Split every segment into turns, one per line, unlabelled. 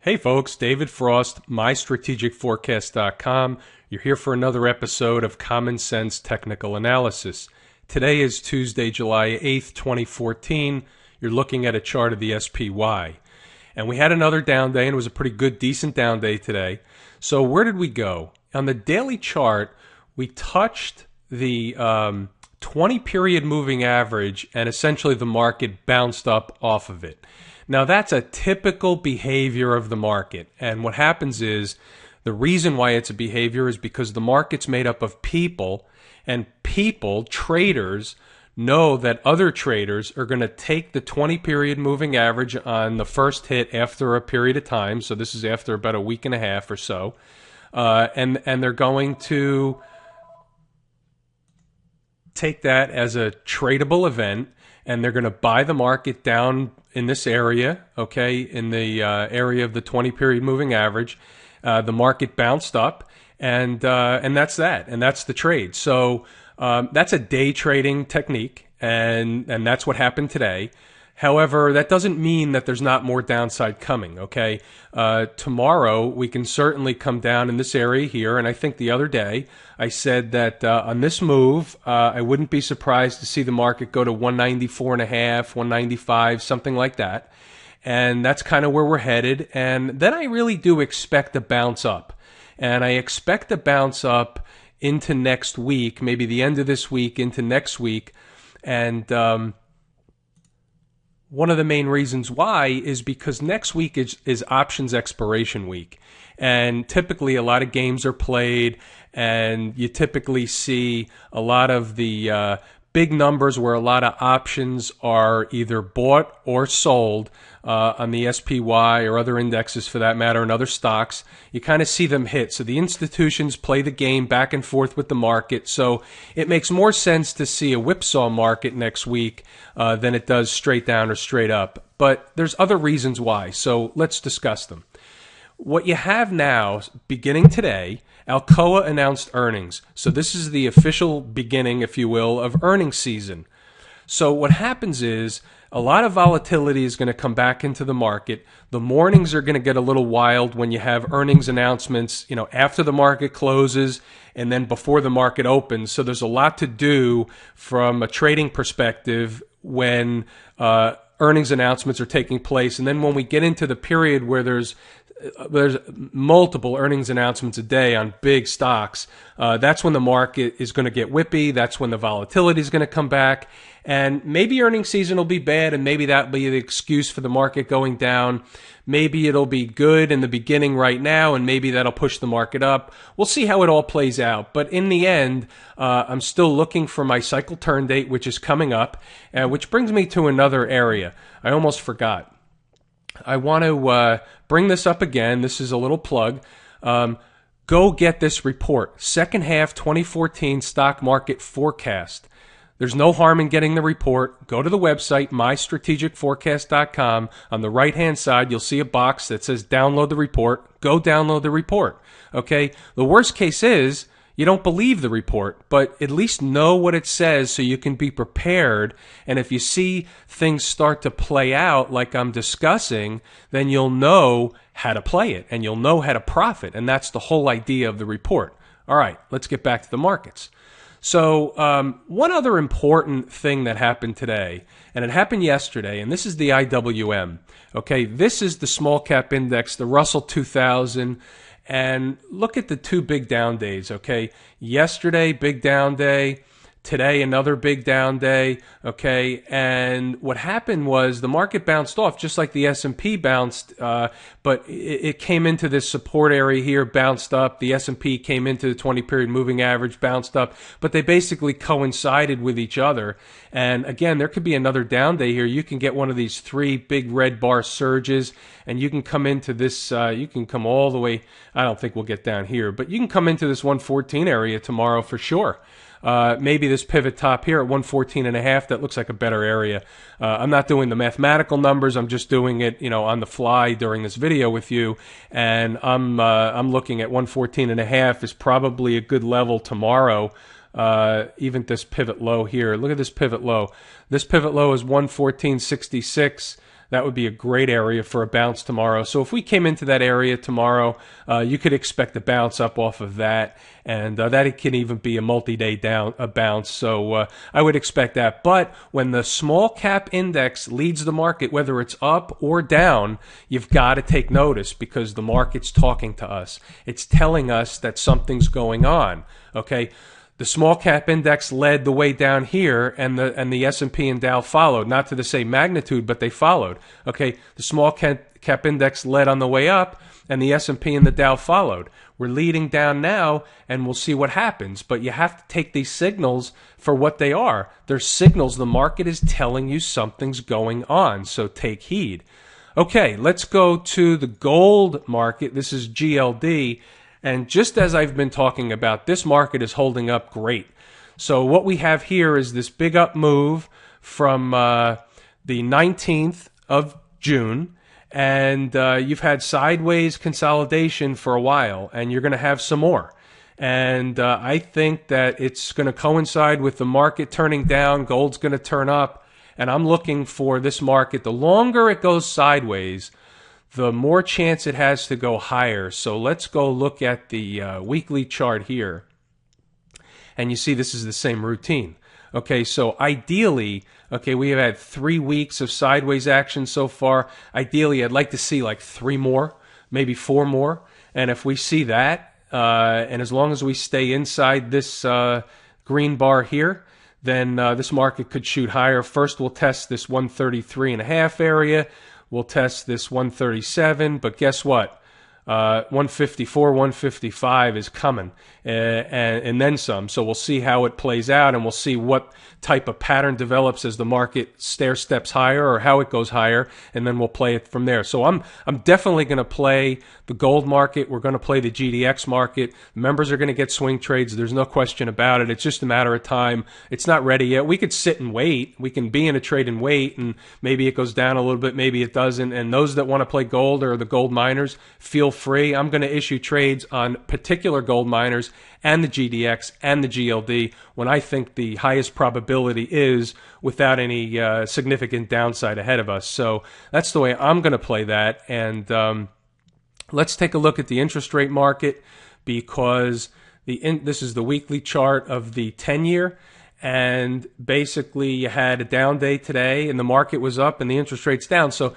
Hey folks, David Frost, mystrategicforecast.com. You're here for another episode of Common Sense Technical Analysis. Today is Tuesday, July 8th, 2014. You're looking at a chart of the SPY. And we had another down day, and it was a pretty good, decent down day today. So where did we go? On the daily chart, we touched the 20-period moving average, and essentially the market bounced up off of it. Now, that's a typical behavior of the market. And what happens is the reason why it's a behavior is because the market's made up of people, and people, traders, know that other traders are going to take the 20-period moving average on the first hit after a period of time. So this is after about a week and a half or so. And they're going to take that as a tradable event, and they're going to buy the market down in this area, okay, in the area of the 20-period moving average. The market bounced up, and that's that, and that's the trade. So that's a day trading technique, and that's what happened today. However, that doesn't mean that there's not more downside coming, okay? Tomorrow, we can certainly come down in this area here, and I think the other day I said that on this move, I wouldn't be surprised to see the market go to 194.5, 195, something like that. And that's kind of where we're headed. And then I really do expect a bounce up. And I expect a bounce up into next week, maybe the end of this week into next week. And one of the main reasons why is because next week is options expiration week. And typically a lot of games are played, and you typically see a lot of the big numbers where a lot of options are either bought or sold on the SPY or other indexes for that matter, and other stocks. You kind of see them hit. So the institutions play the game back and forth with the market. So it makes more sense to see a whipsaw market next week than it does straight down or straight up. But there's other reasons why. So let's discuss them. What you have now, beginning today, Alcoa announced earnings. So this is the official beginning, if you will, of earnings season. So what happens is a lot of volatility is going to come back into the market. The mornings are going to get a little wild when you have earnings announcements, after the market closes and then before the market opens. So there's a lot to do from a trading perspective when earnings announcements are taking place. And then when we get into the period where there's multiple earnings announcements a day on big stocks, that's when the market is going to get whippy. That's when the volatility is going to come back. And maybe earnings season will be bad, and maybe that'll be the excuse for the market going down. Maybe it'll be good in the beginning right now, and maybe that'll push the market up. We'll see how it all plays out. But in the end, I'm still looking for my cycle turn date, which is coming up, which brings me to another area. I almost forgot. I want to bring this up again. This is a little plug. Go get this report. Second half 2014 stock market forecast. There's no harm in getting the report. Go to the website, mystrategicforecast.com. On the right-hand side, you'll see a box that says download the report. Go download the report. Okay? The worst case is you don't believe the report, but at least know what it says so you can be prepared. And if you see things start to play out like I'm discussing, then you'll know how to play it and you'll know how to profit. And that's the whole idea of the report. All right, let's get back to the markets. So one other important thing that happened today, and it happened yesterday, and this is the IWM. Okay, this is the small cap index, the Russell 2000. And look at the two big down days, okay? Yesterday, big down day. Today, another big down day, okay? And what happened was the market bounced off just like the S&P bounced, but it came into this support area here, bounced up. The S&P came into the 20-period moving average, bounced up, but they basically coincided with each other. And again, there could be another down day here. You can get one of these three big red bar surges, and you can come into this, you can come all the way, I don't think we'll get down here, but you can come into this 114 area tomorrow for sure. Maybe this pivot top here at 114.5, that looks like a better area. I'm not doing the mathematical numbers. I'm just doing it, on the fly during this video with you. And I'm looking at 114.5 is probably a good level tomorrow. Even this pivot low here. Look at this pivot low. This pivot low is 114.66. that would be a great area for a bounce tomorrow. So if we came into that area tomorrow, you could expect a bounce up off of that, and that it can even be a multi-day bounce. So I would expect that. But when the small cap index leads the market, whether it's up or down, you've got to take notice, because the market's talking to us. It's telling us that something's going on. Okay. The small cap index led the way down here, and the S&P and Dow followed. Not to the same magnitude, but they followed. Okay, the small cap index led on the way up, and the S&P and the Dow followed. We're leading down now, and we'll see what happens. But you have to take these signals for what they are. They're signals. The market is telling you something's going on, so take heed. Okay, let's go to the gold market. This is GLD. And just as I've been talking about, this market is holding up great. So what we have here is this big up move from the 19th of June. And you've had sideways consolidation for a while, and you're going to have some more. And I think that it's going to coincide with the market turning down. Gold's going to turn up. And I'm looking for this market. The longer it goes sideways, the more chance it has to go higher. So let's go look at the weekly chart here. And you see this is the same routine. Okay, so ideally, okay, we have had 3 weeks of sideways action so far. Ideally, I'd like to see like 3 more, maybe 4 more. And if we see that, and as long as we stay inside this green bar here, then this market could shoot higher. First, we'll test this 133.5 area. We'll test this 137, but guess what? 154, 155 is coming, and then some. So we'll see how it plays out, and we'll see what type of pattern develops as the market stair steps higher, or how it goes higher, and then we'll play it from there. So I'm definitely going to play the gold market. We're going to play the GDX market. Members are going to get swing trades. There's no question about it. It's just a matter of time. It's not ready yet. We could sit and wait. We can be in a trade and wait, and maybe it goes down a little bit, maybe it doesn't. And those that want to play gold or the gold miners, feel free. I'm going to issue trades on particular gold miners and the GDX and the GLD when I think the highest probability is without any significant downside ahead of us. So that's the way I'm going to play that. And let's take a look at the interest rate market, because this is the weekly chart of the 10-year. And basically you had a down day today, and the market was up and the interest rate's down. So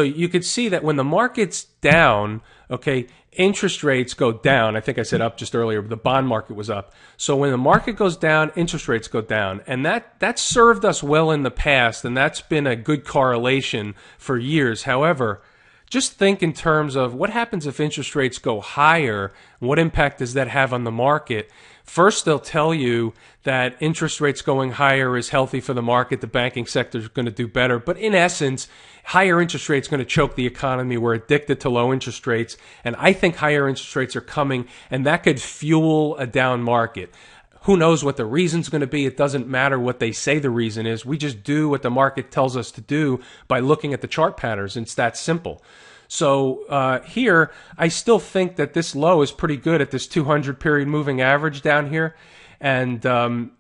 you could see that when the market's down, okay, interest rates go down. I think I said up just earlier, but the bond market was up. So when the market goes down, interest rates go down. And that served us well in the past, and that's been a good correlation for years. However, just think in terms of what happens if interest rates go higher, and what impact does that have on the market? First, they'll tell you that interest rates going higher is healthy for the market. The banking sector is going to do better. But in essence, higher interest rates are going to choke the economy. We're addicted to low interest rates. And I think higher interest rates are coming, and that could fuel a down market. Who knows what the reason's going to be? It doesn't matter what they say the reason is. We just do what the market tells us to do by looking at the chart patterns. It's that simple. So here, I still think that this low is pretty good at this 200 period moving average down here. And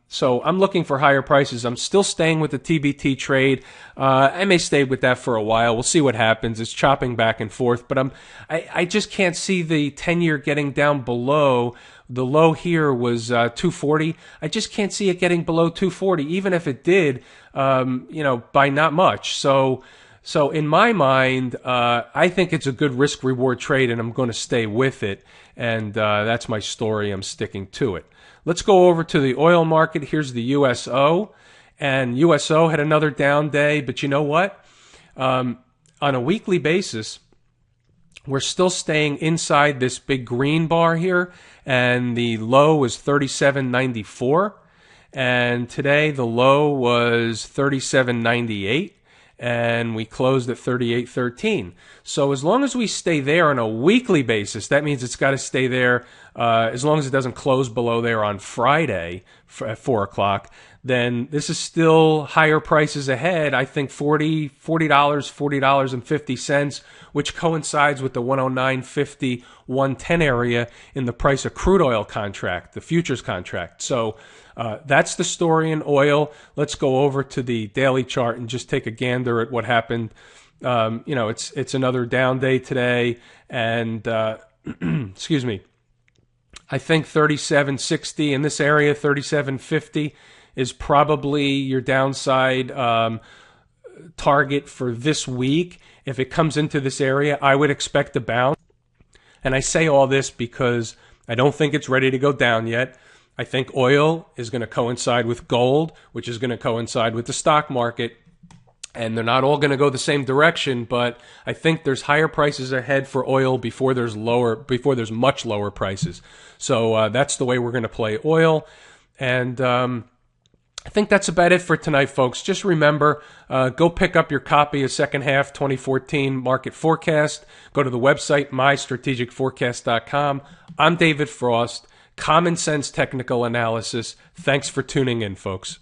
so I'm looking for higher prices. I'm still staying with the TBT trade. I may stay with that for a while. We'll see what happens. It's chopping back and forth. But I just can't see the 10-year getting down below. The low here was 240. I just can't see it getting below 240, even if it did, by not much. So in my mind, I think it's a good risk-reward trade, and I'm going to stay with it. And that's my story. I'm sticking to it. Let's go over to the oil market. Here's the USO. And USO had another down day. But you know what? On a weekly basis, we're still staying inside this big green bar here. And the low was 37.94. And today the low was 37.98. And we closed at 38.13. So as long as we stay there on a weekly basis, that means it's got to stay there as long as it doesn't close below there on Friday at 4 o'clock, then this is still higher prices ahead. I think $40, $40.50, which coincides with the 109.50, 110 area in the price of crude oil contract, the futures contract. So that's the story in oil. Let's go over to the daily chart and just take a gander at what happened It's another down day today, and excuse me. I think 37.60 in this area, 37.50 is probably your downside target for this week. If it comes into this area, I would expect a bounce. And I say all this because I don't think it's ready to go down yet. I think oil is going to coincide with gold, which is going to coincide with the stock market. And they're not all going to go the same direction, but I think there's higher prices ahead for oil before there's much lower prices. So that's the way we're going to play oil. And I think that's about it for tonight, folks. Just remember, go pick up your copy of Second Half 2014 Market Forecast. Go to the website, mystrategicforecast.com. I'm David Frost. Common sense technical analysis. Thanks for tuning in, folks.